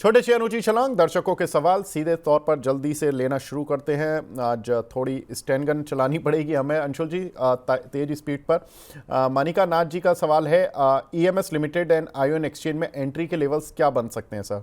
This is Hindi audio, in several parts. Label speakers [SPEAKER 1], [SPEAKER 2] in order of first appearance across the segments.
[SPEAKER 1] छोटे शेयर ऊंची छलांग, दर्शकों के सवाल सीधे तौर पर जल्दी से लेना शुरू करते हैं। आज थोड़ी स्टैंड गन चलानी पड़ेगी हमें अंशुल जी, तेज स्पीड पर। मानिका नाथ जी का सवाल है, EMS limited and ion exchange में एंट्री के लेवल्स क्या बन सकते हैं सर?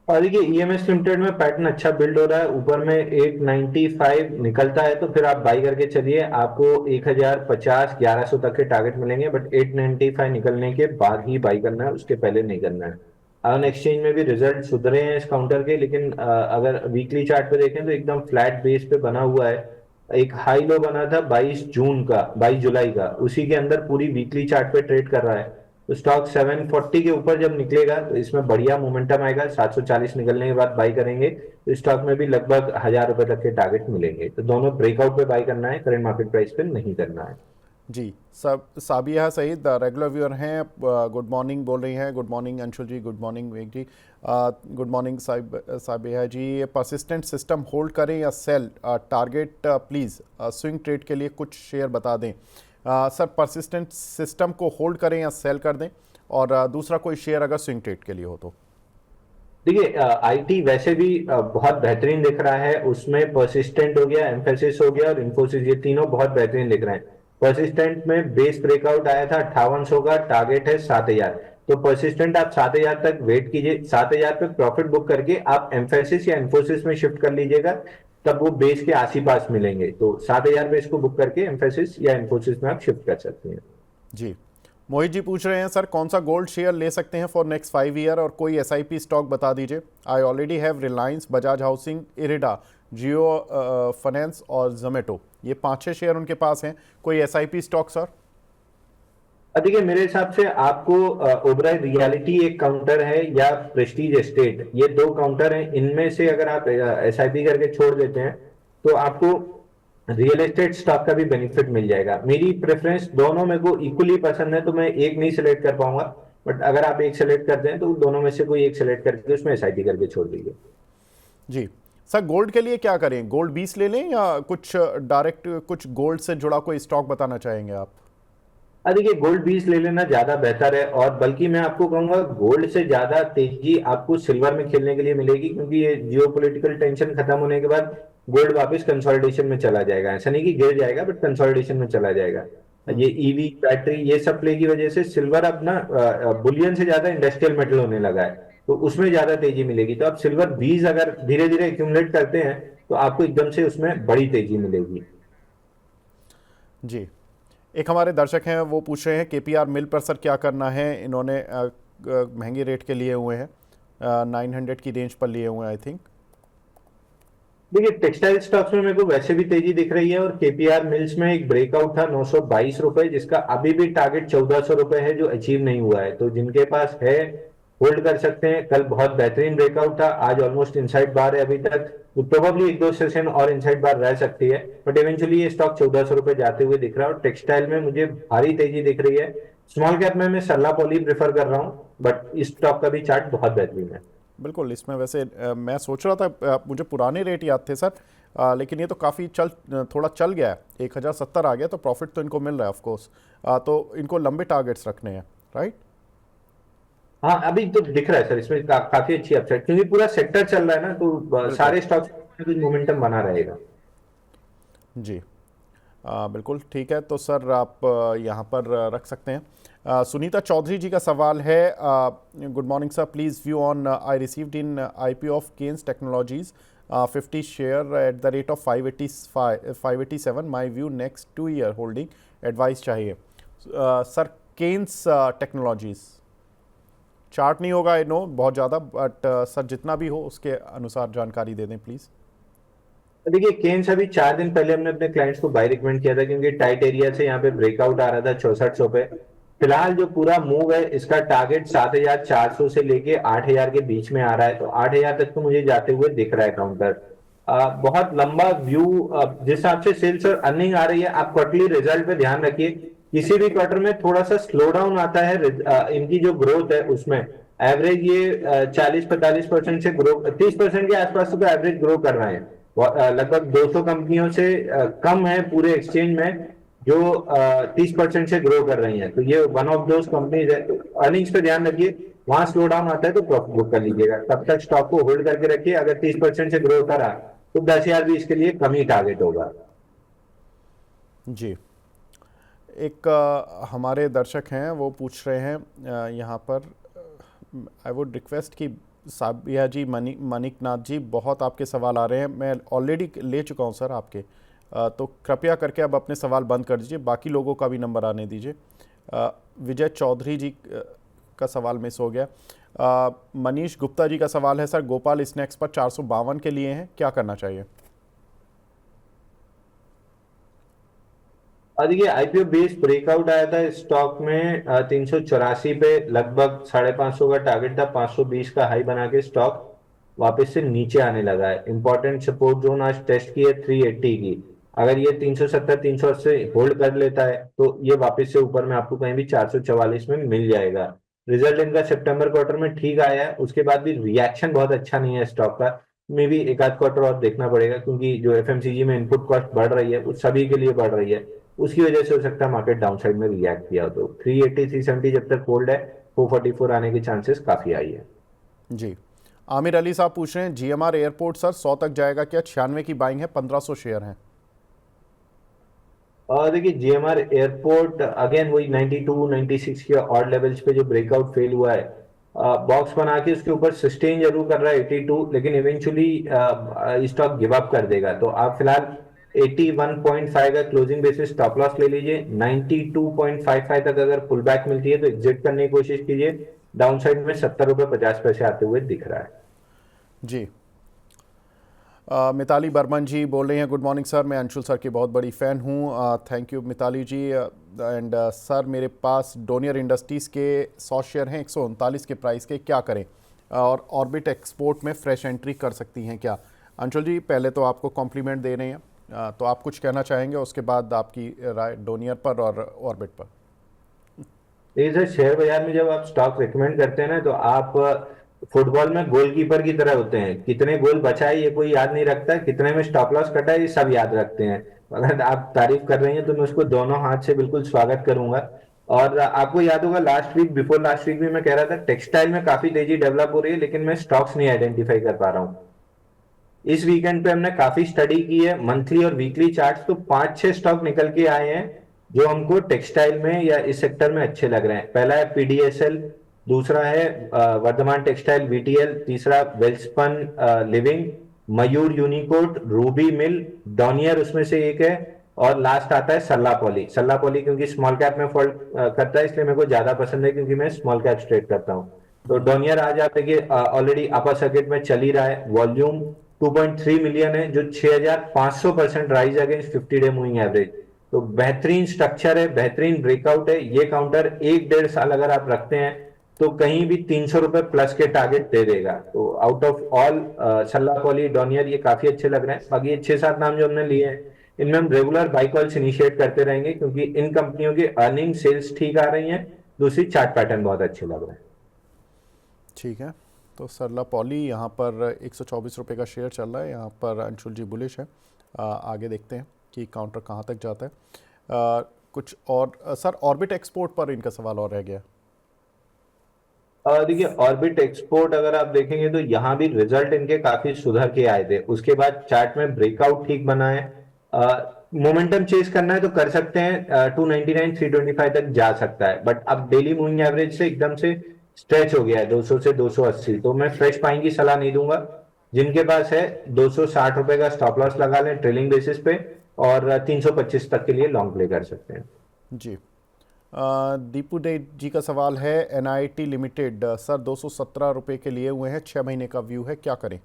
[SPEAKER 2] और देखिए ईएमएस लिमिटेड में पैटर्न अच्छा बिल्ड हो रहा है, ऊपर में 895 निकलता है तो फिर आप बाई करके चलिए, आपको 1050 1100 तक के टारगेट मिलेंगे, बट 895 निकलने के बाद ही बाई करना है, उसके पहले नहीं करना है। ऑन एक्सचेंज में भी रिजल्ट सुधरे हैं इस काउंटर के, लेकिन अगर वीकली चार्ट पे देखें तो एकदम फ्लैट बेस पे बना हुआ है। एक हाई लो बना था 22 जून का, 22 जुलाई का, उसी के अंदर पूरी वीकली चार्ट पे ट्रेड कर रहा है। तो स्टॉक 740 के ऊपर जब निकलेगा तो इसमें बढ़िया मोमेंटम आएगा, 740 निकलने के बाद बाई करेंगे तो स्टॉक में भी लगभग 1000 रुपए तक के टारगेट मिलेंगे। तो दोनों ब्रेकआउट पे बाई करना है, करंट मार्केट प्राइस पे नहीं करना है।
[SPEAKER 1] जी, सब साबिया सईद रेगुलर व्यूअर हैं, गुड मॉर्निंग बोल रही हैं। Good morning Anshul ji, good morning Vivek ji, good morning Sabiya ji. Persistent System hold करें या sell? Target please swing trade के लिए कुछ शेयर बता दें। सर, परसिस्टेंट सिस्टम को होल्ड करें या सेल कर दें, और दूसरा कोई शेयर अगर स्विंग ट्रेड के लिए हो तो?
[SPEAKER 2] देखिए आईटी वैसे भी बहुत बेहतरीन दिख रहा है, उसमें परसिस्टेंट हो गया, एम्फेसिस हो गया और इन्फोसिस, ये तीनों बहुत बेहतरीन दिख रहे हैं। परसिस्टेंट में बेस ब्रेकआउट आया था 5800 का, टारगेट है 7000। तो परसिस्टेंट आप 7000 तक वेट कीजिए, 7000 पे प्रॉफिट बुक करके आप एम्फेसिस या इन्फोसिस में शिफ्ट कर लीजिएगा, तब वो बेस के आस ही पास मिलेंगे। तो 7000 पे इसको बुक करके एम्फेसिस या इन्फोसिस में आप शिफ्ट कर सकते हैं।
[SPEAKER 1] जी, मोहित जी पूछ रहे हैं, सर कौन सा गोल्ड शेयर ले सकते हैं फॉर नेक्स्ट 5 ईयर, और कोई एसआईपी स्टॉक बता दीजिए। I already have Reliance, Bajaj housing, IRDA, Jio finance और जोमेटो। ये 5-6 शेयर उनके पास हैं। कोई एसआईपी स्टॉक सर?
[SPEAKER 2] देखिए मेरे हिसाब से आपको ओबराय रियलिटी एक काउंटर है, या प्रेस्टीज एस्टेट, ये दो काउंटर हैं। इनमें से अगर आप एसआईपी करके छोड़ देते हैं तो आपको रियल एस्टेट स्टॉक का भी बेनिफिट मिल जाएगा। मेरी प्रेफरेंस दोनों मेरे को इक्वली पसंद है, तो मैं एक नहीं सिलेक्ट कर पाऊंगा, बट अगर आप एक सेलेक्ट करते हैं तो दोनों में से कोई एक सेलेक्ट करके उसमें एसआईपी करके छोड़ दीजिए।
[SPEAKER 1] जी सर, गोल्ड के लिए क्या करें? गोल्ड 20 ले लें या कुछ डायरेक्ट कुछ गोल्ड से जुड़ा कोई स्टॉक बताना चाहेंगे आप?
[SPEAKER 2] देखिए गोल्ड 20 ले लेना ज्यादा बेहतर है, और बल्कि मैं आपको कहूंगा गोल्ड से ज्यादा तेजी आपको सिल्वर में खेलने के लिए मिलेगी, क्योंकि ये जियोपॉलिटिकल टेंशन खत्म होने के बाद गोल्ड वापस कंसोलिडेशन में चला जाएगा। ऐसा नहीं कि गिर जाएगा, बट कंसोलिडेशन में चला जाएगा। ये ईवी बैटरी ये सब प्ले की वजह से सिल्वर अब ना बुलियन से ज्यादा इंडस्ट्रियल मेटल होने लगा है, तो उसमें ज्यादा तेजी मिलेगी। तो आप सिल्वर 20 अगर धीरे धीरे एक्यूमुलेट करते हैं तो आपको एकदम से उसमें बड़ी तेजी मिलेगी।
[SPEAKER 1] जी, एक हमारे दर्शक हैं, वो पूछ रहे हैं केपीआर मिल पर सर क्या करना है। इन्होंने महंगे रेट के लिए हुए हैं, 900 की रेंज पर लिए हुए हैं आई थिंक।
[SPEAKER 2] देखिए टेक्सटाइल स्टॉक्स में मेरे को वैसे भी तेजी दिख रही है, और केपीआर मिल्स में एक ब्रेकआउट था 922 रुपए, जिसका अभी भी टारगेट 1400 रुपए है जो अचीव नहीं हुआ है। तो जिनके पास है होल्ड कर सकते हैं। कल बहुत बेहतरीन ब्रेकआउट था, आज ऑलमोस्ट इनसाइड बार है अभी तक, तो प्रोबेबली एक दो सेशन और इनसाइड बार रह सकती है, बट इवेंचुअली ये स्टॉक 1400 रुपए जाते हुए दिख रहा है। और टेक्सटाइल में मुझे भारी तेजी दिख रही है। स्मॉल कैप में मैं सरला पॉली प्रेफर कर रहा हूँ, बट इस स्टॉक का भी चार्ट बहुत बेहतरीन है।
[SPEAKER 1] बिल्कुल, इसमें वैसे मैं सोच रहा था, मुझे पुराने रेट याद थे सर, लेकिन ये तो काफ़ी थोड़ा चल गया है, 1070 आ गया, तो प्रॉफिट तो इनको मिल रहा है ऑफ कोर्स। तो इनको लंबे टारगेट्स रखने हैं, राइट?
[SPEAKER 2] हाँ अभी तो दिख रहा है सर, इसमें काफी अच्छी अपसाइड, क्योंकि पूरा सेक्टर चल रहा है ना, तो
[SPEAKER 1] बिल्कुल
[SPEAKER 2] सारे स्टॉक्स में कुछ मोमेंटम बना रहेगा।
[SPEAKER 1] जी, बिल्कुल ठीक है। तो सर आप यहाँ पर रख सकते हैं। सुनीता चौधरी जी का सवाल है, good morning sir, please view on I received in IPO of Kaynes Technologies 50 share at the rate of 587, my view next 2 year holding advice चाहिए। सर केन्स टेक्नोलॉजीज चार्ट नहीं होगा, आई नो बहुत ज़्यादा, बट सर जितना भी हो उसके अनुसार जानकारी दे दें प्लीज़।
[SPEAKER 2] देखिए केन्स अभी 4 दिन पहले हमने अपने क्लाइंट्स को बाय रिकमेंड किया था, क्योंकि टाइट एरिया से यहाँ पे ब्रेकआउट आ रहा था 6400 पे। फिलहाल जो पूरा मूव है इसका टारगेट 7400 से लेके 8000 के बीच में आ रहा है, तो 8000 तक तो मुझे जाते हुए दिख रहा है काउंटर। बहुत लंबा व्यू, जिस हिसाब से सेल्स और अर्निंग आ रही है, आप क्वार्टरली रिजल्ट पे ध्यान रखिए। किसी भी क्वार्टर में थोड़ा सा स्लो डाउन आता है इनकी जो ग्रोथ है उसमें। एवरेज ये 40-45% से ग्रो, 30% के आसपास तो एवरेज ग्रो कर रहे हैं। लगभग 200 कंपनियों से कम है पूरे एक्सचेंज में जो 30% से ग्रो कर रही हैं, तो ये वन ऑफ दोज कंपनीज है। तो अर्निंग्स पे ध्यान रखिए, वहां स्लो डाउन आता है तो प्रॉफिट बुक कर लीजिएगा। तब तक स्टॉक को होल्ड करके रखिए। अगर 30% से ग्रो करा तो 10,000 भी इसके लिए कम ही टारगेट होगा।
[SPEAKER 1] जी। एक हमारे दर्शक हैं वो पूछ रहे हैं यहाँ पर, आई वुड रिक्वेस्ट कि साबिया जी, मणिकनाथ जी, बहुत आपके सवाल आ रहे हैं, मैं ऑलरेडी ले चुका हूँ सर आपके, तो कृपया करके अब अपने सवाल बंद कर दीजिए, बाकी लोगों का भी नंबर आने दीजिए। विजय चौधरी जी का सवाल मिस हो गया। मनीष गुप्ता जी का सवाल है सर, गोपाल स्नैक्स पर 452 के लिए हैं, क्या करना चाहिए?
[SPEAKER 2] और देखिए आईपीओ बेस ब्रेकआउट आया था स्टॉक में 384 पे, लगभग 550 का टारगेट था, 520 का हाई बना के स्टॉक वापस से नीचे आने लगा है। इंपॉर्टेंट सपोर्ट जोन आज टेस्ट की है 380 की। अगर ये 370 380 होल्ड कर लेता है तो ये वापस से ऊपर में आपको कहीं भी 444 में मिल जाएगा। रिजल्ट इनका सितंबर क्वार्टर में ठीक आया है, उसके बाद भी रिएक्शन बहुत अच्छा नहीं है स्टॉक का। मे भी एक आध क्वार्टर और देखना पड़ेगा, क्योंकि जो एफएमसीजी में इनपुट कॉस्ट बढ़ रही है वो सभी के लिए बढ़ रही है, उसकी वजह से हो सकता है मार्केट डाउनसाइड में रिएक्ट किया हो। तो 380 370 जब तक होल्ड है, 444 आने की चांसेस काफी आई है।
[SPEAKER 1] जी। आमिर अली साहब पूछ रहे हैं, जीएमआर एयरपोर्ट सर 100 तक जाएगा क्या? 96 की बाइंग है, 1500 शेयर हैं।
[SPEAKER 2] और देखिए जीएमआर एयरपोर्ट अगेन वही 92 96 के ऑड लेवल्स पे जो ब्रेकआउट फेल हुआ है, बॉक्स बना के उसके ऊपर सस्टेन जरूर कर रहा है 82, लेकिन इवेंचुअली स्टॉक गिव अप कर देगा। तो आप फिलहाल 81.5 का क्लोजिंग बेसिस स्टॉप लॉस ले लीजिए। 92.55 तक अगर पुल बैक मिलती है तो एग्जिट करने की कोशिश कीजिए। डाउन साइड में 70 रुपए 50 पैसे आते हुए दिख रहा है।
[SPEAKER 1] जी। मिताली बर्मन जी बोल रही हैं, गुड मॉर्निंग सर, मैं अंशुल सर की बहुत बड़ी फ़ैन हूँ। Thank you Mitali ji. And sir मेरे पास डोनियर इंडस्ट्रीज़ के 100 शेयर हैं 139 के प्राइस के, क्या करें? और ऑर्बिट एक्सपोर्ट में फ्रेश एंट्री कर सकती हैं क्या? अंशुल जी पहले तो आपको कॉम्प्लीमेंट दे रहे हैं, तो आप कुछ कहना चाहेंगे, उसके बाद आपकी राय डोनियर पर और ऑर्बिट पर।
[SPEAKER 2] देखिए सर, शेयर बाजार में जब आप स्टॉक रिकमेंड करते हैं ना, तो आप फुटबॉल में गोलकीपर की तरह होते हैं। कितने गोल बचाए ये कोई याद नहीं रखता, कितने में स्टॉप लॉस कटा है ये सब याद रखते हैं। अगर आप तारीफ कर रही हैं तो मैं उसको दोनों हाथ से बिल्कुल स्वागत करूंगा। और आपको याद होगा last week, before last week भी मैं कह रहा था टेक्सटाइल में काफी तेजी डेवलप हो रही है, लेकिन मैं स्टॉक्स नहीं आइडेंटिफाई कर पा रहा हूँ। इस वीकेंड पे हमने काफी स्टडी की है, मंथली और वीकली चार्ट्स, तो 5-6 स्टॉक निकल के आए हैं जो हमको टेक्सटाइल में या इस सेक्टर में अच्छे लग रहे हैं। पहला है पीडीएसएल, दूसरा है वर्धमान टेक्सटाइल वीटीएल, तीसरा वेल्सपन लिविंग, मयूर यूनिकोट, रूबी मिल, डॉनियर उसमें से एक है, और लास्ट आता है सल्ला पॉली। सल्ला पॉली क्योंकि स्मॉल कैप में फॉल्ट करता है, इसलिए मेरे को ज्यादा पसंद है, क्योंकि मैं स्मॉल कैप ट्रेड करता हूँ। तो डोनियर आज आप देखिए ऑलरेडी अपर सर्किट में चल ही रहा है। वॉल्यूम 2.3 मिलियन है, जो 6500% rise against 50 day moving average. तो बेहतरीन स्ट्रक्चर है, बेहतरीन ब्रेकआउट है। ये काउंटर 1-1.5 साल अगर आप रखते हैं तो कहीं भी 300 रुपए प्लस के टारगेट दे देगा। तो आउट ऑफ ऑल सल्ला पॉली, डोनियर, ये काफी अच्छे लग रहे हैं। बाकी ये 6-7 नाम जो हमने लिए हैं, इनमें हम रेगुलर बाई कॉल्स इनिशिएट करते रहेंगे, क्योंकि इन कंपनियों की अर्निंग सेल्स ठीक आ रही हैं, दूसरी चार्ट पैटर्न बहुत अच्छे लग रहे हैं।
[SPEAKER 1] ठीक है, तो सरला पॉली यहाँ पर 124 रुपये का शेयर चल रहा है, यहाँ पर अंशुल जी बुलिश है। आगे देखते हैं कि काउंटर कहाँ तक जाता है। कुछ और सर, ऑर्बिट एक्सपोर्ट पर इनका सवाल और रह गया।
[SPEAKER 2] देखिए ऑर्बिट एक्सपोर्ट अगर आप देखेंगे तो यहाँ भी रिजल्ट इनके काफी सुधर के आए थे, उसके बाद चार्ट में ब्रेकआउट ठीक बना है। मोमेंटम चेस करना है तो कर सकते हैं, 299 325 तक जा सकता है, बट अब डेली मूविंग एवरेज से एकदम से स्ट्रेच हो गया है 200 से 280, तो मैं फ्रेश बाइंग की सलाह नहीं दूंगा। जिनके पास है 260 रुपए का स्टॉप लॉस लगा लें ट्रेलिंग बेसिस पे, और 325 तक के लिए लॉन्ग प्ले कर सकते हैं।
[SPEAKER 1] जी। दीपू डे जी का सवाल है, एनआईटी लिमिटेड सर 217 रुपये के लिए हुए हैं, 6 महीने का व्यू है, क्या करें?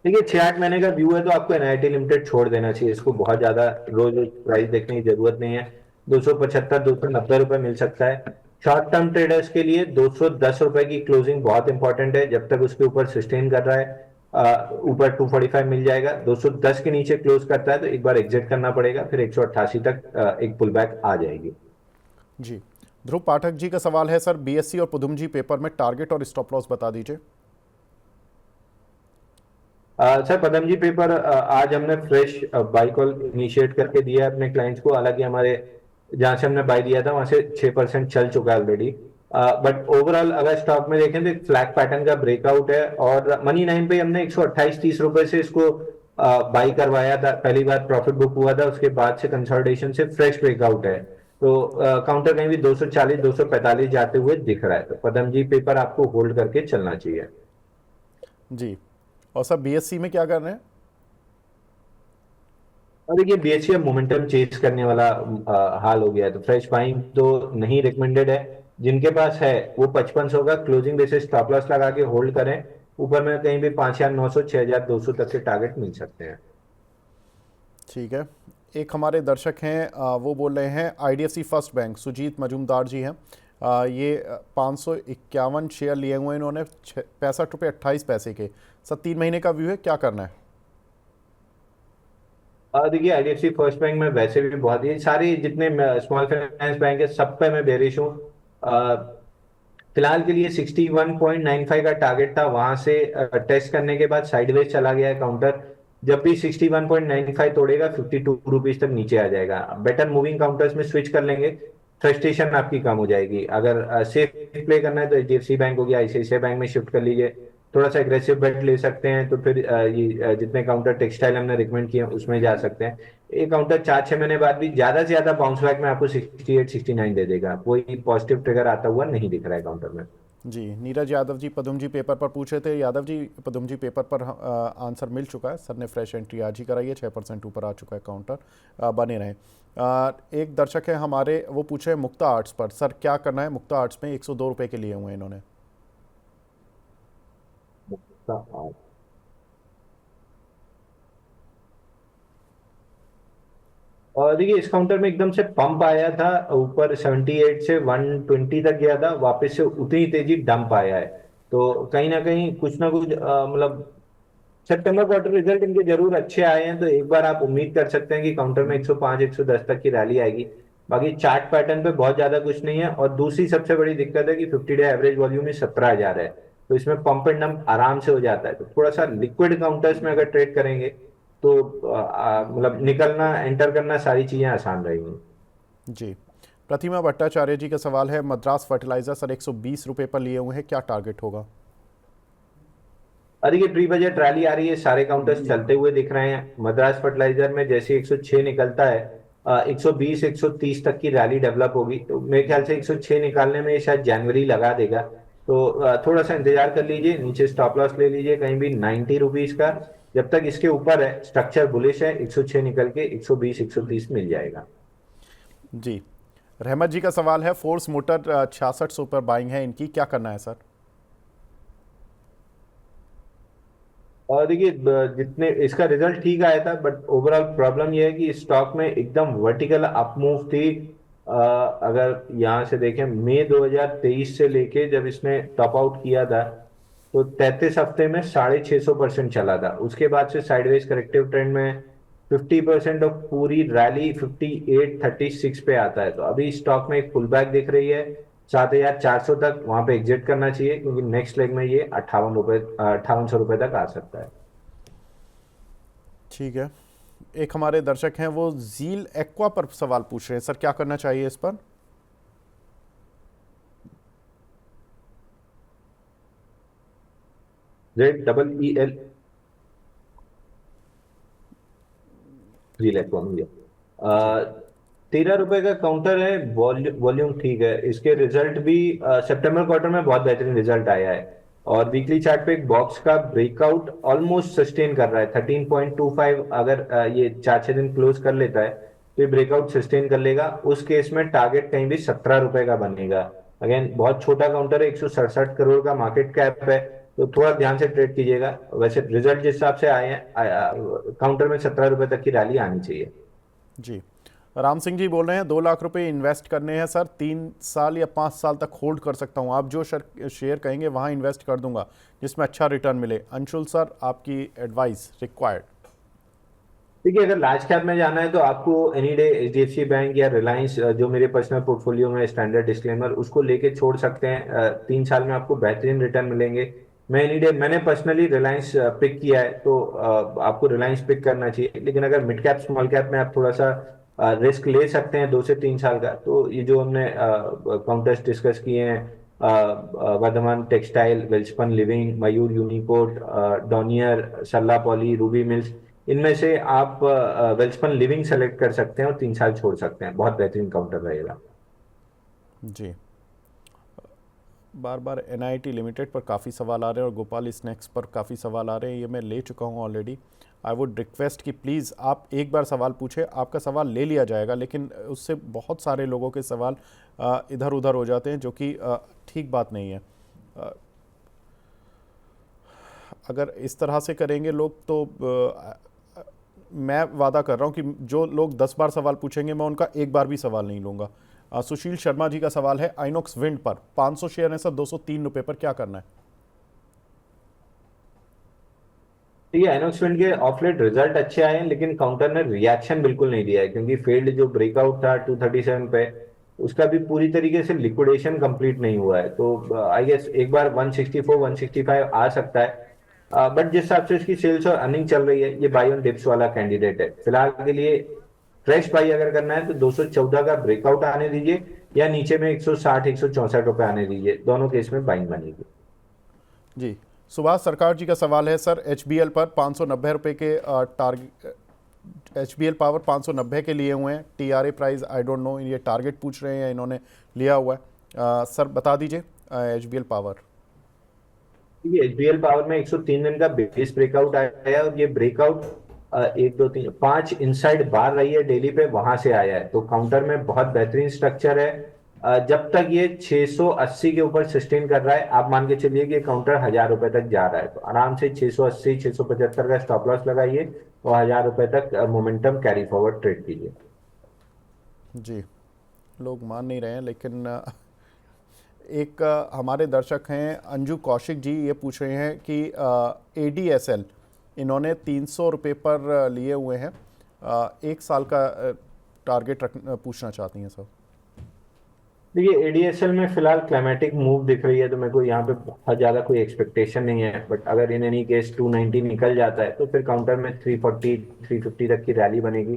[SPEAKER 2] देखिए 6-8 महीने का व्यू है तो आपको एनआईटी लिमिटेड छोड़ देना चाहिए, इसको बहुत ज्यादा रोज रोज प्राइस देखने की जरूरत नहीं है। 275 290 रुपए मिल सकता है। शॉर्ट टर्म ट्रेडर्स के लिए 210 रुपए की क्लोजिंग बहुत इंपॉर्टेंट है, जब तक उसके ऊपर सस्टेन कर रहा है। ऊपर 245 मिल जाएगा, 210 के नीचे क्लोज करता है तो एक बार एग्जिट करना पड़ेगा, फिर 188 तक एक पुल बैक आ जाएगी।
[SPEAKER 1] जी। ध्रुव पाठक जी का सवाल है, सर बीएससी और पुदुमजी पेपर में टारगेट और स्टॉप लॉस बता दीजिए।
[SPEAKER 2] सर पदम जी पेपर आज हमने फ्रेश बाई कॉल इनिशिएट करके दिया है अपने क्लाइंट्स को। हालांकि हमारे जहां से हमने बाई दिया था वहां से 6% चल चुका है ऑलरेडी। बट ओवरऑल अगर स्टॉक में देखें तो एक फ्लैग पैटर्न का ब्रेकआउट है, और मनी 9 पे हमने 128-30 रुपए से इसको बाई करवाया था, पहली बार प्रॉफिट बुक हुआ था, उसके बाद से कंसोलिडेशन से फ्रेश ब्रेकआउट है। तो काउंटर कहीं भी 240 245 जाते हुए दिख रहा है, तो पदमजी पेपर आपको होल्ड करके चलना चाहिए।
[SPEAKER 1] जी। और सर बीएससी में क्या कर रहे हैं?
[SPEAKER 2] और देखिए बीएससी अब मोमेंटम चेज करने वाला हाल हो गया है, तो फ्रेश बाइंग तो नहीं रिकमेंडेड है। जिनके पास है वो 5500 का क्लोजिंग बेसिस स्टॉप लॉस लगा के होल्ड करें। ऊपर में कहीं भी 5900 6200 तक के टारगेट मिल सकते हैं।
[SPEAKER 1] ठीक है। एक हमारे दर्शक हैं, वो बोल रहे हैं IDFC first bank, Sujeet Majumdar ji हैं। ये 551 शेयर लिए हुए हैं इन्होंने, 65 रुपये 28 पैसे के। सर 3 महीने का व्यू है, क्या करना है?
[SPEAKER 2] देखिए आईडीएफसी फर्स्ट बैंक में वैसे भी बहुत, ये सारे जितने स्मॉल फाइनेंस बैंक है सब पे मैं बेरिश हूँ। फिलहाल के लिए 61.95 का टारगेट था, वहां से टेस्ट करने के बाद साइडवेज चला गया है काउंटर। जब भी 61.95 तोड़ेगा 52 रुपीज तक नीचे आ जाएगा। बेटर मूविंग काउंटर्स में स्विच कर लेंगे, फ्रस्ट्रेशन आपकी कम हो जाएगी। अगर सेफ प्ले करना है तो एचडीएफसी बैंक हो गया, आईसीआईसीआई बैंक में शिफ्ट कर लीजिए। थोड़ा सा एग्रेसिव बेट ले सकते हैं तो फिर जितने काउंटर टेक्सटाइल हमने रिकमेंड किए हैं उसमें जा सकते हैं। ये काउंटर 4-6 महीने बाद भी ज्यादा से ज्यादा बाउंस बैक में आपको 68-69 दे देगा। कोई पॉजिटिव ट्रिगर आता हुआ नहीं दिख रहा है काउंटर में।
[SPEAKER 1] जी। नीरज यादव जी पदम जी पेपर पर पूछ रहे थे। यादव जी पदम जी पेपर पर आंसर मिल चुका है, सर ने फ्रेश एंट्री आज ही कराई है, 6% ऊपर आ चुका है काउंटर। बने रहें। एक दर्शक है हमारे, वो पूछ रहे हैं मुक्ता आर्ट्स पर, सर क्या करना है? मुक्ता आर्ट्स में 102 रुपये के लिए हुए हैं इन्होंने।
[SPEAKER 2] और देखिए इस काउंटर में एकदम से पंप आया था ऊपर, 78 से 120 तक गया था, वापस से उतनी तेजी डंप आया है। तो कहीं ना कुछ मतलब सितंबर क्वार्टर रिजल्ट इनके जरूर अच्छे आए हैं, तो एक बार आप उम्मीद कर सकते हैं कि काउंटर में 105 110 तक की रैली आएगी। बाकी चार्ट पैटर्न पे बहुत ज्यादा कुछ नहीं है, और दूसरी सबसे बड़ी दिक्कत है कि 50 डे एवरेज वॉल्यूम ही 17,000 है। तो इसमें पंप एंड डंप आराम से हो जाता है, तो थोड़ा सा लिक्विड काउंटर्स में अगर ट्रेड करेंगे तो मतलब निकलना एंटर करना सारी चीजें आसान रहेंगी।
[SPEAKER 1] जी। प्रतिमा भट्टाचार्य जी का सवाल है, मद्रास फर्टिलाइजर सर 120 रुपये पर लिए हुए हैं, क्या टारगेट होगा?
[SPEAKER 2] अरे ये प्री बजट रैली आ रही है, सारे काउंटर्स चलते हुए दिख रहे हैं। मद्रास फर्टिलाइजर में जैसे 106 निकलता है, 120 130 तक की रैली डेवलप होगी, तो मेरे ख्याल से 106 निकालने में शायद जनवरी लगा देगा। तो थोड़ा सा इंतजार कर लीजिए, नीचे स्टॉप लॉस ले लीजिए कहीं भी 90 रुपीज का। जब तक इसके ऊपर है स्ट्रक्चर बुलिश है, 106 निकल के 120 130 मिल जाएगा।
[SPEAKER 1] जी। रहमत जी का सवाल है, फोर्स मोटर 6600 पर बाइंग है इनकी, क्या करना है सर?
[SPEAKER 2] और देखिए जितने इसका रिजल्ट ठीक आया था, बट ओवरऑल प्रॉब्लम यह है कि स्टॉक में एकदम वर्टिकल अप मूव थी। अगर यहाँ से देखें मई 2023 से लेके जब इसने टॉप आउट किया था, तो 33 हफ्ते में 650% चला था। उसके बाद से साइडवेज करेक्टिव ट्रेंड में 50% ऑफ पूरी रैली 5836 पे आता है। तो अभी स्टॉक में एक पुल बैक दिख रही है, 7400 तक वहां पे एग्जिट करना चाहिए, क्योंकि नेक्स्ट लेग में ये 5800 रुपए तक आ सकता है।
[SPEAKER 1] ठीक है। एक हमारे दर्शक हैं, वो जील एक्वा पर सवाल पूछ रहे हैं, सर क्या करना चाहिए इस पर?
[SPEAKER 2] ZEEL जील एक्वा मिल
[SPEAKER 1] जी।
[SPEAKER 2] गया। 13 रुपए का काउंटर है, वॉल्यूम ठीक है, इसके रिजल्ट भी सितंबर क्वार्टर में बहुत बेहतरीन रिजल्ट आया है। और वीकली चार्ट पे एक बॉक्स का ब्रेकआउट ऑलमोस्ट सस्टेन कर रहा है 13.25। अगर ये 4-6 दिन क्लोज कर लेता है तो ये ब्रेकआउट सस्टेन कर लेगा। उस केस में टारगेट कहीं भी 17 रुपए का बनेगा। अगेन बहुत छोटा काउंटर है, 167 करोड़ का मार्केट कैप है, तो थोड़ा ध्यान से ट्रेड कीजिएगा। वैसे रिजल्ट जिस हिसाब से आए हैं काउंटर में 17 रुपए तक की रैली आनी चाहिए।
[SPEAKER 1] जी। राम सिंह जी बोल रहे हैं 2 लाख रुपए इन्वेस्ट करने हैं सर, 3 साल या 5 साल तक होल्ड कर सकता हूं, आप जो शेयर कहेंगे वहां इन्वेस्ट कर दूंगा जिसमें अच्छा रिटर्न मिले। अंशुल सर आपकी एडवाइस रिक्वायर्ड।
[SPEAKER 2] देखिए अगर लार्ज कैप में जाना है तो आपको एनी डे एचडीएफसी बैंक या रिलायंस, जो मेरे पर्सनल पोर्टफोलियो में स्टैंडर्ड डिस्क्लेमर, उसको लेके छोड़ सकते हैं। 3 साल में आपको बेहतरीन रिटर्न मिलेंगे। मैं एनी डे मैंने पर्सनली रिलायंस पिक किया है, तो आपको रिलायंस पिक करना चाहिए। लेकिन अगर मिड कैप स्मॉल कैप में आप थोड़ा सा रिस्क ले सकते हैं 2 से 3 साल का। तो ये जो हमने काउंटर्स डिस्कस किए हैं, वर्धमान टेक्सटाइल, वेल्सपन लिविंग, मयूर यूनिकोड, डॉनियर, सल्ला पॉली, रूबी मिल्स, इनमें से आप वेल्सपन लिविंग सेलेक्ट कर सकते हैं और 3 साल छोड़ सकते हैं। बहुत बेहतरीन काउंटर रहेगा।
[SPEAKER 1] जी, बार बार एनआईटी लिमिटेड पर काफ़ी सवाल आ रहे हैं और गोपाल स्नैक्स पर काफ़ी सवाल आ रहे हैं, ये मैं ले चुका हूँ ऑलरेडी। आई वुड रिक्वेस्ट कि प्लीज़ आप एक बार सवाल पूछें, आपका सवाल ले लिया जाएगा, लेकिन उससे बहुत सारे लोगों के सवाल इधर उधर हो जाते हैं, जो कि ठीक बात नहीं है। अगर इस तरह से करेंगे लोग तो मैं वादा कर रहा हूं कि जो लोग 10 बार सवाल पूछेंगे मैं उनका एक बार भी सवाल नहीं लूंगा। सुशील शर्मा जी का सवाल है, आइनॉक्स विंड पर 500 शेयर है सर, 203 रुपए पर, क्या करना है?
[SPEAKER 2] ये आइनॉक्स विंड के ऑफ लेट रिजल्ट अच्छे आए हैं, लेकिन काउंटर ने रिएक्शन बिल्कुल नहीं दिया है, क्योंकि फेल्ड जो ब्रेकआउट था 237 पे, उसका भी पूरी तरीके से लिक्विडेशन कंप्लीट नहीं हुआ है। तो आई गेस एक बार 164 165 आ सकता है, बट जिस हिसाब से इसकी सेल्स और अर्निंग चल रही है, ये बाई ऑन डिप्स वाला कैंडिडेट है फिलहाल के लिए। फ्रेश बाई अगर करना है तो 214 का ब्रेकआउट आने दीजिए, या नीचे में 160 164 आने दीजिए, दोनों केस में बाइंग बनेगी।
[SPEAKER 1] जी, सुभाष सरकार जी का सवाल है सर, एचबीएल पर 590 रुपए के टारगेट, एचबीएल पावर 590 के लिए हुए हैं, TRE price I don't know, ये टारगेट पूछ रहे हैं या इन्होंने लिया हुआ है? सर बता दीजिए एचबीएल पावर।
[SPEAKER 2] ये एचबीएल पावर में 103 दिन का बेस ब्रेकआउट आया है, और ये ब्रेकआउट 1 2 3 5 इनसाइड बार रही है डेली पे, वहां से आया है। तो काउंटर में बहुत बेहतरीन स्ट्रक्चर है। जब तक ये 680 के ऊपर सस्टेन कर रहा है, आप मान के चलिए कि काउंटर 1000 रुपए तक जा रहा है, तो आराम से 680 675 का स्टॉप लॉस लगाइए और 1000 रुपए तक मोमेंटम कैरी फॉरवर्ड ट्रेड कीजिए।
[SPEAKER 1] जी, लोग मान नहीं रहे हैं, लेकिन एक हमारे दर्शक हैं अंजू कौशिक जी, ये पूछ रहे हैं कि एडीएसएल इन्होंने 300 रुपये पर लिए हुए हैं, 1 साल का टारगेट पूछना चाहती हैं सर।
[SPEAKER 2] देखिए, एडीएसएल में फिलहाल क्लाइमेटिक मूव दिख रही है, तो मेरे को यहाँ पे बहुत ज्यादा कोई एक्सपेक्टेशन नहीं है। बट अगर इन एनी केस 290 निकल जाता है, तो फिर काउंटर में 340 350 तक की रैली बनेगी।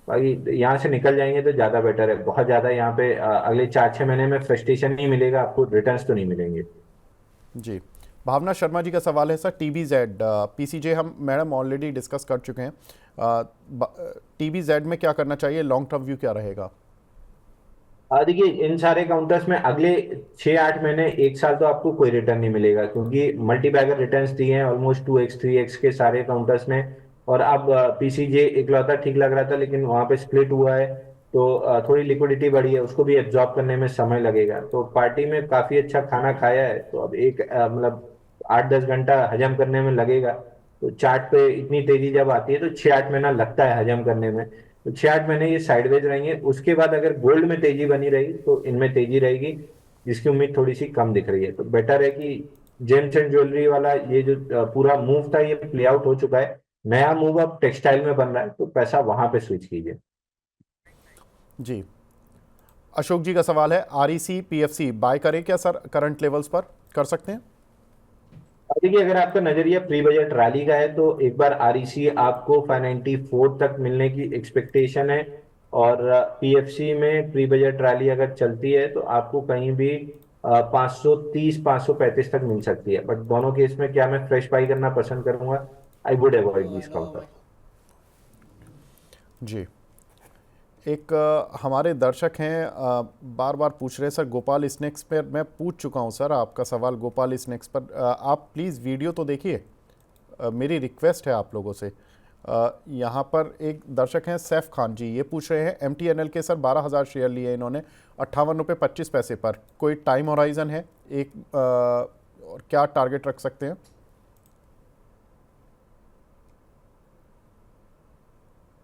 [SPEAKER 2] बाकी यहाँ से निकल जाएंगे तो ज्यादा बेटर है। बहुत ज्यादा यहाँ पे अगले 4 6 महीने में फ्रस्ट्रेशन नहीं मिलेगा आपको, रिटर्न्स तो नहीं मिलेंगे।
[SPEAKER 1] जी, भावना शर्मा जी का सवाल है सर, टीबीजेड पीसीजे हम मैडम ऑलरेडी डिस्कस कर चुके हैं, टीबीजेड में क्या करना चाहिए, लॉन्ग टर्म व्यू क्या रहेगा?
[SPEAKER 2] देखिए, इन सारे काउंटर्स में अगले 6 8 महीने 1 साल तो आपको कोई रिटर्न नहीं मिलेगा, क्योंकि मल्टी बैगर रिटर्न्स दिए हैं ऑलमोस्ट 2x 3x के सारे काउंटर्स ने। और अब पीसीजे इकलौता ठीक लग रहा था, लेकिन वहां पे स्प्लिट हुआ है, तो थोड़ी लिक्विडिटी बढ़ी है, उसको भी एब्जॉर्ब करने में समय लगेगा। तो पार्टी में काफी अच्छा खाना खाया है, तो अब एक मतलब 8 10 घंटा हजम करने में लगेगा। तो चार्ट पे इतनी तेजी जब आती है तो 6 8 महीना लगता है हजम करने में। तो 6 8 महीने ये साइडवेज रहेंगे, उसके बाद अगर गोल्ड में तेजी बनी रही तो इनमें तेजी रहेगी, जिसकी उम्मीद थोड़ी सी कम दिख रही है। तो बेटर है कि जेम्स एंड ज्वेलरी वाला ये जो पूरा मूव था, ये प्ले आउट हो चुका है। नया मूव अब टेक्सटाइल में बन रहा है, तो पैसा वहां पे स्विच कीजिए।
[SPEAKER 1] जी, अशोक जी का सवाल है, आरईसी पीएफसी बाय करें क्या सर, करंट लेवल्स पर कर सकते हैं?
[SPEAKER 2] देखिए, अगर आपका नजरिया प्री बजट रैली का है, तो एक बार आरईसी आपको 594 तक मिलने की एक्सपेक्टेशन है। और पीएफसी में प्री बजट रैली अगर चलती है, तो आपको कहीं भी 530 535 तक मिल सकती है। बट दोनों केस में क्या मैं फ्रेश बाई करना पसंद करूंगा? I would avoid this counter.
[SPEAKER 1] जी, एक हमारे दर्शक हैं बार बार पूछ रहे हैं सर, गोपाल स्नैक्स पर मैं पूछ चुका हूं सर आपका सवाल, गोपाल स्नैक्स पर आप प्लीज़ वीडियो तो देखिए, मेरी रिक्वेस्ट है आप लोगों से। यहाँ पर एक दर्शक हैं सैफ खान जी, ये पूछ रहे हैं एमटीएनएल के सर 12,000 शेयर लिए इन्होंने 58 रुपये 25 पैसे पर, कोई टाइम होराइजन है एक और क्या टारगेट रख सकते हैं?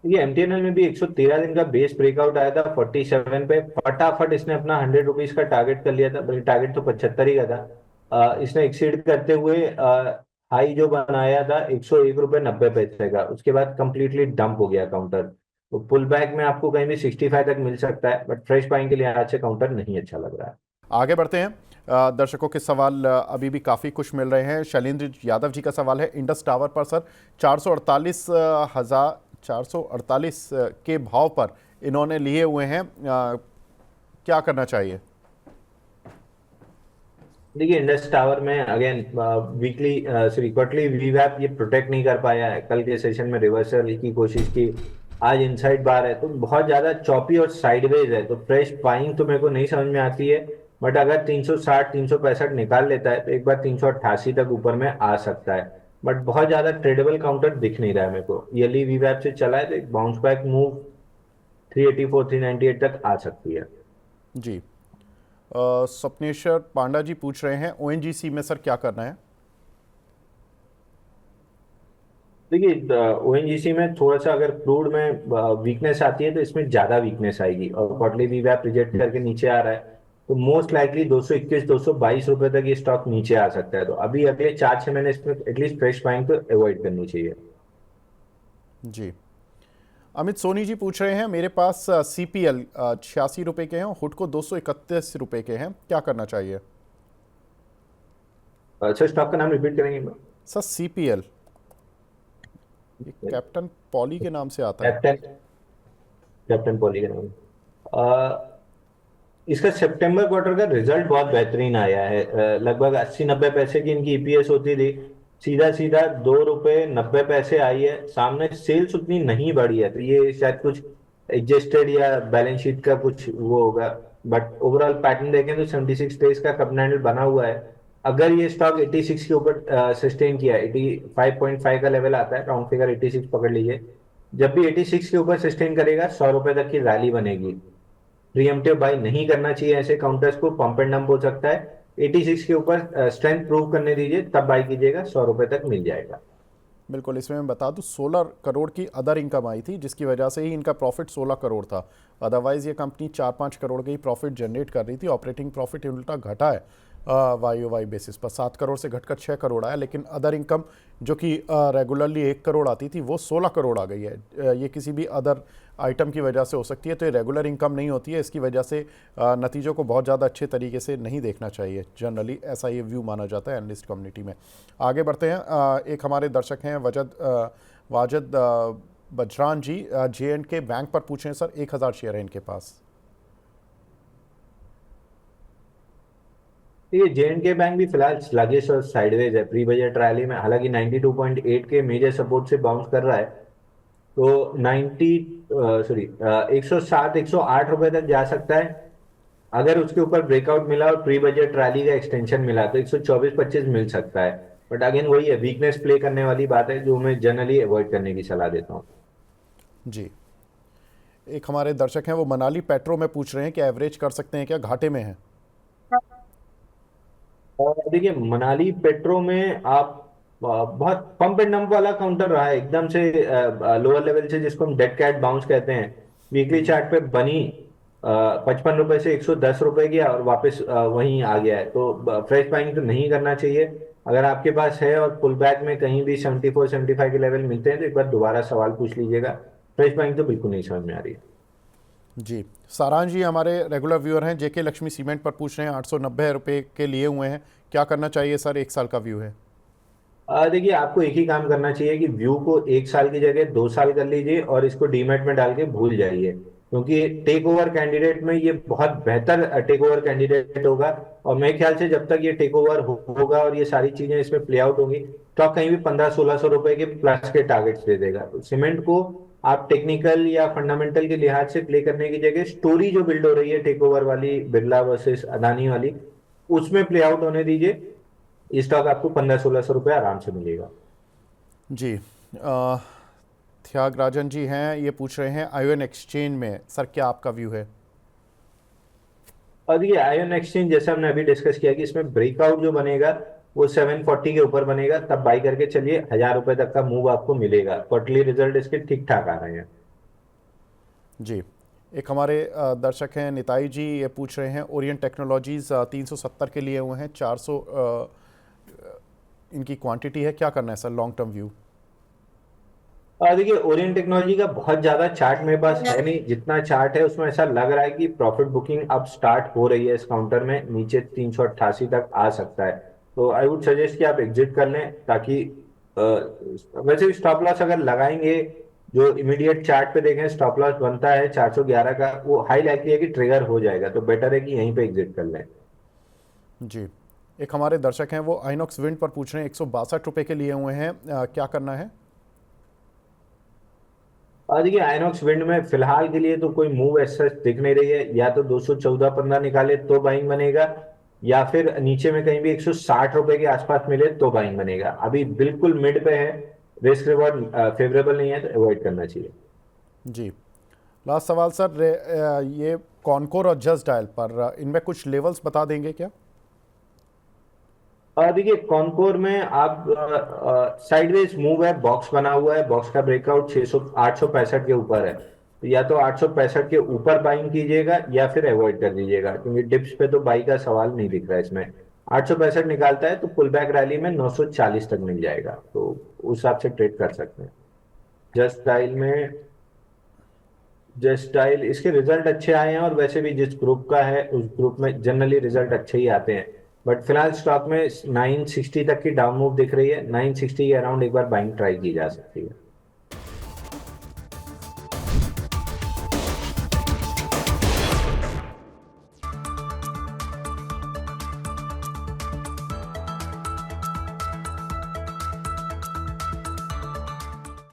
[SPEAKER 2] ये एमटीएनएल में भी 113 दिन का बेस ब्रेकआउट आया था 47 पे, फटाफट इसने अपना 100 रुपीज का टारगेट कर लिया था, बल्कि टारगेट तो 75 ही का था। इसने एक्सीड करते हुए हाई जो बनाया था 101 रुपये 90 पैसे का, उसके बाद कंप्लीटली डंप हो गया काउंटर। तो पुल बैक में आपको कहीं भी 65 तक मिल सकता है, बट फ्रेश बाइंग के लिए आज से काउंटर नहीं अच्छा लग रहा है।
[SPEAKER 1] आगे बढ़ते हैं, दर्शकों के सवाल अभी भी काफ़ी कुछ मिल रहे हैं। शैलेंद्र यादव जी का सवाल है, इंडस टावर पर सर 448 के भाव पर इन्होंने लिए हुए हैं, क्या करना चाहिए?
[SPEAKER 2] देखिए इंडस टावर में अगेन वीकली सॉरी क्वार्टरली वीवैप ये प्रोटेक्ट नहीं कर पाया है। कल के सेशन में रिवर्सल की कोशिश की, आज इनसाइड बार है, तो बहुत ज्यादा चॉपी और साइडवेज है। तो फ्रेश बाइंग तो मेरे को नहीं समझ में आती है, बट अगर 360 365 निकाल लेता है तो एक बार 388 तक ऊपर में आ सकता है। बट बहुत ज्यादा ट्रेडेबल काउंटर दिख नहीं रहा है मेरे को। ईयरली वीवैप से चला है तो एक बाउंस बैक मूव 384 398 तक आ सकती है।
[SPEAKER 1] जी। स्वप्नेश्वर पांडा जी पूछ रहे हैं ओएनजीसी में सर क्या करना है?
[SPEAKER 2] देखिए ओएनजीसी में थोड़ा सा अगर क्रूड में वीकनेस आती है तो इसमें ज्यादा वीकनेस आएगी, और क्वार्टरली वीवैप रिजेक्ट करके नीचे आ रहा है, तो मोस्ट लाइकली 221 222 रुपए तक ये स्टॉक नीचे आ सकता है। तो अभी अगले 4-6 महीने इसमें एटलीस्ट फ्रेश बाइंग तो अवॉइड करनी चाहिए।
[SPEAKER 1] जी। अमित सोनी जी पूछ रहे हैं मेरे पास सीपीएल 86 रुपये के हैं, हुडको 231 रुपये के हैं, क्या करना चाहिए?
[SPEAKER 2] अच्छा, स्टॉक का नाम रिपीट करेंगे?
[SPEAKER 1] सर सीपीएल कैप्टन पॉली के नाम से आता है।
[SPEAKER 2] कैप्टन कैप्टन पॉली का नाम। इसका सितंबर क्वार्टर का रिजल्ट बहुत बेहतरीन आया है। लगभग 80-90 पैसे की इनकी ईपीएस होती थी, सीधा सीधा 2 रुपए 90 पैसे आई है। सामने सेल्स उतनी नहीं बढ़ी है, तो ये शायद कुछ एडजस्टेड या बैलेंस शीट का कुछ वो होगा। बट ओवरऑल पैटर्न देखें तो 76 डेज का कप कैंडल बना हुआ है। अगर ये स्टॉक 86 के ऊपर सस्टेन किया, 85.5 का लेवल आता है, राउंड फिगर 86 पकड़ लीजिए। जब भी 86 के ऊपर सस्टेन करेगा 100 रुपए तक की रैली बनेगी। प्रीएम्प्टिव बाई नहीं करना चाहिए ऐसे काउंटर्स को, पंप एंड डंप हो सकता है। 86 के ऊपर स्ट्रेंथ प्रूव करने दीजिए, तब बाई कीजिएगा, 100 रुपए तक मिल जाएगा।
[SPEAKER 1] बिल्कुल, इसमें मैं बता दूं 16 करोड़ की अदर इनकम आई थी, जिसकी वजह से ही इनका प्रॉफिट 16 करोड़ था। अदरवाइज ये कंपनी 4-5 करोड़ के ही प्रॉफिट जनरेट कर रही थी। ऑपरेटिंग प्रॉफिट उल्टा घटा है वाई ओ वाई बेसिस पर, 7 करोड़ से घटकर 6 करोड़ आया। लेकिन अदर इनकम जो कि रेगुलरली 1 करोड़ आती थी वो 16 करोड़ आ गई है। ये किसी भी अदर आइटम की वजह से हो सकती है, तो ये रेगुलर इनकम नहीं होती है। इसकी वजह से नतीजों को बहुत ज़्यादा अच्छे तरीके से नहीं देखना चाहिए, जनरली ऐसा ये व्यू माना जाता है एनालिस्ट कम्युनिटी में। आगे बढ़ते हैं। एक हमारे दर्शक हैं वाजद बजरान जी, J&K बैंक पर पूछें सर, 1000 शेयर है इनके पास।
[SPEAKER 2] ये J&K बैंक भी फिलहाल स्लगिश और साइडवेज है प्री बजट रैली में। हालांकि 92.8 के मेजर सपोर्ट से बाउंस कर रहा है, तो 90 सॉरी 107 108 रुपए तक जा सकता है। अगर उसके ऊपर ब्रेकआउट मिला और प्री बजट रैली का एक्सटेंशन मिला तो 124-25 मिल सकता है। बट अगेन वही है, वीकनेस प्ले करने वाली बात है, जो मैं जनरली अवॉइड करने की सलाह देता हूँ।
[SPEAKER 1] जी। एक हमारे दर्शक हैं वो मनाली पेट्रो में पूछ रहे हैं कि एवरेज कर सकते हैं क्या, घाटे में है?
[SPEAKER 2] और देखिए मनाली पेट्रो में आप बहुत पंप एंड डंप वाला काउंटर रहा है, एकदम से लोअर लेवल से, जिसको हम डेड कैट बाउंस कहते हैं। वीकली चार्ट पे बनी 55 रुपए से 110 रुपए गया और वापस वहीं आ गया है। तो फ्रेश बाइंग तो नहीं करना चाहिए। अगर आपके पास है और पुल बैक में कहीं भी 74-75 के लेवल मिलते हैं तो एक बार दोबारा सवाल पूछ लीजिएगा। फ्रेश बाइंग तो बिल्कुल नहीं समझ में आ रही है।
[SPEAKER 1] जी। सारांश जी हमारे रेगुलर व्यूअर हैं, जेके लक्ष्मी सीमेंट पर पूछ रहे हैं, 890 रुपये के लिए हुए हैं, क्या करना चाहिए सर? 1 साल का व्यू है।
[SPEAKER 2] देखिए आपको एक ही काम करना चाहिए कि व्यू को 1 साल की जगह 2 साल कर लीजिए और इसको डीमेट में डाल के भूल जाइए, क्योंकि टेक ओवर कैंडिडेट में ये बहुत बेहतर टेक ओवर कैंडिडेट होगा। और मेरे ख्याल से जब तक ये टेक ओवर होगा और ये सारी चीजें इसमें प्ले आउट होंगी, स्टॉक कहीं भी 1500-1600 रुपए के प्लस के टारगेट्स दे देगा। तो सीमेंट को आप टेक्निकल या फंडामेंटल के लिहाज से प्ले करने की जगह स्टोरी जो बिल्ड हो रही है टेक ओवर वाली, बिरला वर्सेस अदानी वाली, उसमें प्ले आउट होने दीजिए। ये स्टॉक आपको 1500-1600 रुपए आराम से मिलेगा।
[SPEAKER 1] जी। त्यागराजन जी हैं, ये पूछ रहे हैं आईओएन एक्सचेंज में सर क्या आपका व्यू है?
[SPEAKER 2] और देखिए आयन एक्सचेंज, जैसा हमने अभी डिस्कस किया कि इसमें ब्रेकआउट जो बनेगा वो 740 के ऊपर बनेगा, तब बाई करके चलिए। 1000 रुपए तक का मूव आपको मिलेगा। क्वार्टरली रिजल्ट इसके ठीक ठाक आ रहे हैं।
[SPEAKER 1] जी। एक हमारे दर्शक हैं निताई जी, ये पूछ रहे हैं ओरिएंट टेक्नोलॉजीज़ 370 के लिए हुए हैं, 400 इनकी क्वांटिटी है, क्या करना है सर लॉन्ग टर्म व्यू?
[SPEAKER 2] देखिए ओरिएंट टेक्नोलॉजी का बहुत ज्यादा चार्ट मेरे पास है नहीं। जितना चार्ट है उसमें ऐसा लग रहा है कि प्रॉफिट बुकिंग अब स्टार्ट हो रही है इस काउंटर में, नीचे 388 तक आ सकता है। तो आई वुड सजेस्ट कि आप एग्जिट कर लें, ताकि वैसे भी स्टॉप लॉस अगर लगाएंगे जो इमीडिएट चार्ट पे देखें स्टॉप लॉस बनता है 411 का, वो हाई लाइकली है कि ट्रिगर हो जाएगा, तो बेटर है कि यहीं पे एग्जिट कर लें।
[SPEAKER 1] जी, एक हमारे दर्शक हैं वो आइनॉक्स विंड पर पूछ रहे हैं, 162 रुपए के लिए हुए हैं, क्या करना है?
[SPEAKER 2] और देखिए आइनॉक्स विंड में फिलहाल के लिए तो कोई मूव ऐसा दिख नहीं रही है, या तो 214.15 निकाले तो बाइंग बनेगा, या फिर नीचे में कहीं भी 160 रुपए के आसपास मिले तो बाइंग बनेगा। अभी बिल्कुल मिड पे है, रिस्क रिवॉर्ड फेवरेबल नहीं है तो अवॉइड करना चाहिए।
[SPEAKER 1] जी, लास्ट सवाल सर, ये कॉनकोर और जस्ट डायल पर इनमें कुछ लेवल्स बता देंगे क्या?
[SPEAKER 2] देखिए कॉनकोर में आप साइडवेज मूव है, बॉक्स बना हुआ है, बॉक्स का ब्रेकआउट 600 865 के ऊपर है, तो या तो 865 के ऊपर बाइंग कीजिएगा या फिर अवॉइड कर दीजिएगा, क्योंकि डिप्स पे तो बाई का सवाल नहीं दिख रहा है इसमें। 865 निकालता है तो पुल बैक रैली में 940 तक मिल जाएगा, तो उस हिसाब से ट्रेड कर सकते हैं। जस्ट डायल में, जस्ट डायल इसके रिजल्ट अच्छे आए हैं, और वैसे भी जिस ग्रुप का है उस ग्रुप में जनरली रिजल्ट अच्छे ही आते हैं। बट फिलहाल स्टॉक में 960 तक की डाउन मूव दिख रही है, 960 के अराउंड एक बार बाइंग ट्राई की जा सकती है।